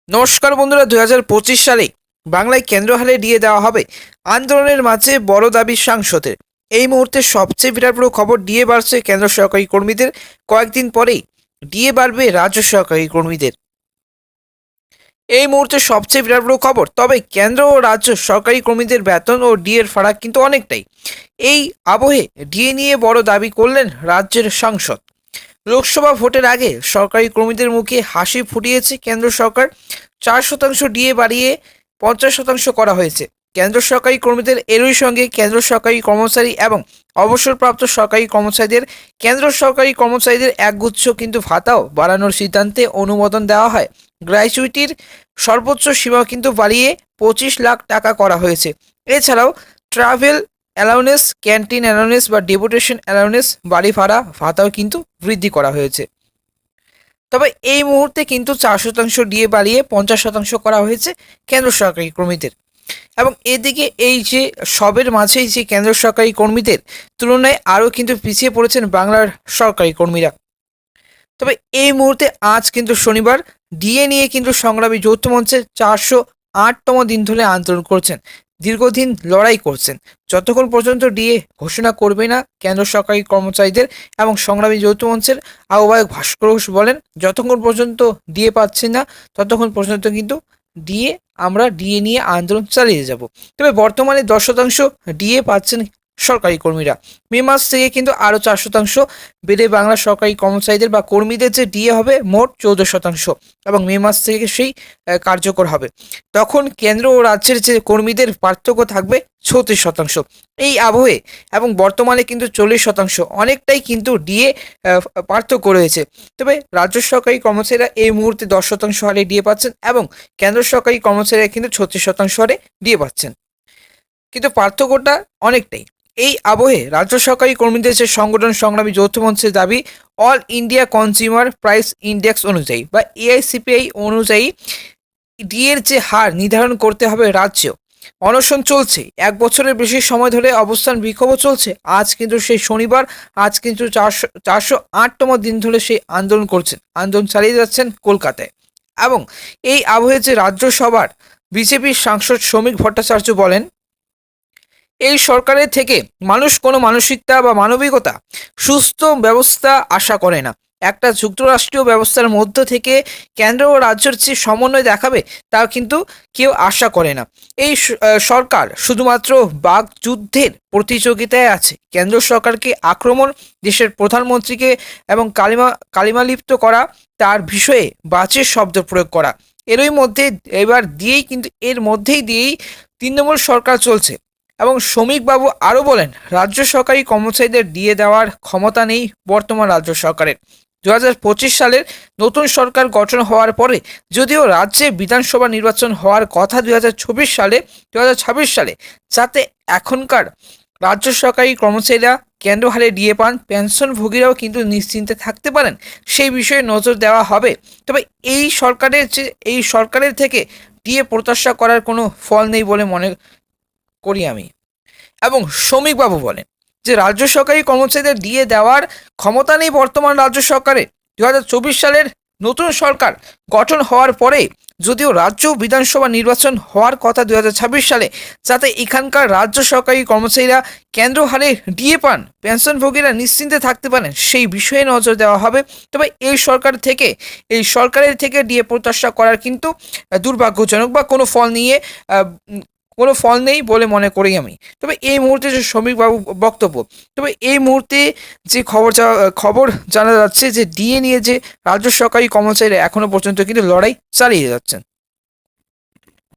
নমস্কার বন্ধুরা, 2025 সালে বাংলায় কেন্দ্র হারে ডিএ দেওয়া হবে। আন্দোলনের মাঝে বড় দাবি সাংসদের। এই মুহূর্তে সবচেয়ে বিরাট বড় খবর, ডিএ বাড়ছে কেন্দ্র সরকারি কর্মীদের। কয়েকদিন পরেই ডিএ বাড়বে রাজ্য সরকারি কর্মীদের। এই মুহূর্তে সবচেয়ে বিরাট বড় খবর। তবে কেন্দ্র ও রাজ্য সরকারি কর্মীদের বেতন ও ডিএর ফারাক কিন্তু অনেকটাই। এই আবহে ডিএ নিয়ে বড় দাবি করলেন রাজ্যের সাংসদ। লোকসভা ভোটের আগে সরকারি কর্মীদের মুখে হাসি ফুটিয়েছে কেন্দ্র সরকার। 4% ডিএ বাড়িয়ে 50% করা হয়েছে কেন্দ্র সরকারি কর্মীদের। এরই সঙ্গে কেন্দ্র সরকারি কর্মচারী এবং অবসরপ্রাপ্ত সরকারি কর্মচারীদের একগুচ্ছ কিন্তু ভাতাও বাড়ানোর সিদ্ধান্তে অনুমোদন দেওয়া হয়। গ্র্যাচুইটির সর্বোচ্চ সীমা কিন্তু বাড়িয়ে 25 লাখ টাকা করা হয়েছে। এছাড়াও ট্রাভেল অ্যালাউন্স, ক্যান্টিন অ্যালাউন্স বা ডেপুটেশন অ্যালাউন্স, বাড়ি ভাড়া ভাতাও কিন্তু বৃদ্ধি করা হয়েছে। তবে এই মুহূর্তে কিন্তু 4% ডিএ বাড়িয়ে 50% করা হয়েছে কেন্দ্র সরকারি কর্মীদের। এবং এদিকে এই যে সবের মাঝেই যে কেন্দ্র সরকারি কর্মীদের তুলনায় আরও কিন্তু পিছিয়ে পড়েছেন বাংলার সরকারি কর্মীরা। তবে এই মুহূর্তে আজ কিন্তু শনিবার ডিএ নিয়ে কিন্তু সংগ্রামী যৌথ মঞ্চের 408তম দিন ধরে আন্দোলন করছেন, দীর্ঘদিন লড়াই করছেন। যতক্ষণ পর্যন্ত ডিএ ঘোষণা করবে না কেন্দ্র সরকারি কর্মচারীদের, এবং সংগ্রামী যৌথ মঞ্চের আহ্বায়ক ভাস্কর ঘোষ বলেন, যতক্ষণ পর্যন্ত ডিএ পাচ্ছেন না ততক্ষণ পর্যন্ত কিন্তু আমরা ডিএ নিয়ে আন্দোলন চালিয়ে যাব। তবে বর্তমানে 10% ডিএ পাচ্ছেন সরকারি কর্মীরা। মে মাস থেকে কিন্তু আরও 4% বেড়ে বাংলা সরকারি কর্মচারীদের বা কর্মীদের যে ডিএ হবে মোট 14%, এবং মে মাস থেকে সেই কার্যকর হবে। তখন কেন্দ্র ও রাজ্যের যে কর্মীদের পার্থক্য থাকবে 36%। এই আবহে এবং বর্তমানে কিন্তু 40%, অনেকটাই কিন্তু ডিএ পার্থক্য রয়েছে। তবে রাজ্য সরকারি কর্মচারীরা এই মুহূর্তে 10% হারে ডিএ পাচ্ছেন, এবং কেন্দ্র সরকারি কর্মচারীরা কিন্তু 36% হারে ডিএ পাচ্ছেন, কিন্তু পার্থক্যটা অনেকটাই। এই আবহে রাজ্য সরকারি কর্মীদের যে সংগঠন সংগ্রামী যৌথ মঞ্চের দাবি, all India consumer price index অনুযায়ী বা এআইসিপিআই অনুযায়ী ডিএর যে হার নির্ধারণ করতে হবে রাজ্য। অনশন চলছে, 1 বছরের বেশি সময় ধরে অবস্থান বিক্ষোভও চলছে। আজ কিন্তু সেই শনিবার, আজ কিন্তু 408তম দিন ধরে সেই আন্দোলন করছেন, আন্দোলন চালিয়ে যাচ্ছেন কলকাতায়। এবং এই আবহে যে রাজ্যসভার বিজেপির সাংসদ শ্রমিক ভট্টাচার্য বলেন, এই সরকারের থেকে মানুষ কোনো মানসিকতা বা মানবিকতা, সুস্থ ব্যবস্থা আশা করে না। একটা যুক্তরাষ্ট্রীয় ব্যবস্থার মধ্য থেকে কেন্দ্র ও রাজ্যের যে সমন্বয় দেখাবে তা কিন্তু কেউ আশা করে না। এই সরকার শুধুমাত্র বাকযুদ্ধের প্রতিযোগিতায় আছে। কেন্দ্র সরকারকে আক্রমণ, দেশের প্রধানমন্ত্রীকে এবং কালিমালিপ্ত করা, তার বিষয়ে বাজে শব্দ প্রয়োগ করা, এরই মধ্যে এর মধ্যেই দিয়েই তৃণমূল সরকার চলছে। এবং শ্রমিকবাবু আরও বলেন, রাজ্য সরকারি কর্মচারীদের ডিএ দেওয়ার ক্ষমতা নেই বর্তমান রাজ্য সরকারের। 2025 সালের নতুন সরকার গঠন হওয়ার পরে যদিও রাজ্যে বিধানসভা নির্বাচন হওয়ার কথা 2026 সালে, যাতে এখনকার রাজ্য সরকারি কর্মচারীরা কেন্দ্র হারে ডিএ পান, পেনশনভোগীরাও কিন্তু নিশ্চিন্তে থাকতে পারেন, সেই বিষয়ে নজর দেওয়া হবে। তবে এই সরকারের থেকে ডিএ প্রত্যাশা করার কোনো ফল নেই বলে মনে করি আমি। এবং শ্রমিকবাবু বলেন যে রাজ্য সরকারি কর্মচারীদের ডিএ দেওয়ার ক্ষমতা নেই বর্তমান রাজ্য সরকারের। 2024 সালের নতুন সরকার গঠন হওয়ার পরে যদিও রাজ্য বিধানসভা নির্বাচন হওয়ার কথা 2026 সালে, যাতে এখানকার রাজ্য সরকারি কর্মচারীরা কেন্দ্র হারে ডিএ পান, পেনশনভোগীরা নিশ্চিন্তে থাকতে পারেন, সেই বিষয়ে নজর দেওয়া হবে। তবে এই সরকারের থেকে ডিএ প্রত্যাশা করার কিন্তু দুর্ভাগ্যজনক বা কোনো ফল নেই বলে মনে করি আমি। তবে এই মুহূর্তে যে শ্রমিকবাবু বক্তব্য, তবে এই মুহূর্তে যে খবর জানা যাচ্ছে যে ডিএ নিয়ে যে রাজ্য সরকারি কর্মচারীরা এখনো পর্যন্ত কিন্তু লড়াই চালিয়ে যাচ্ছেন।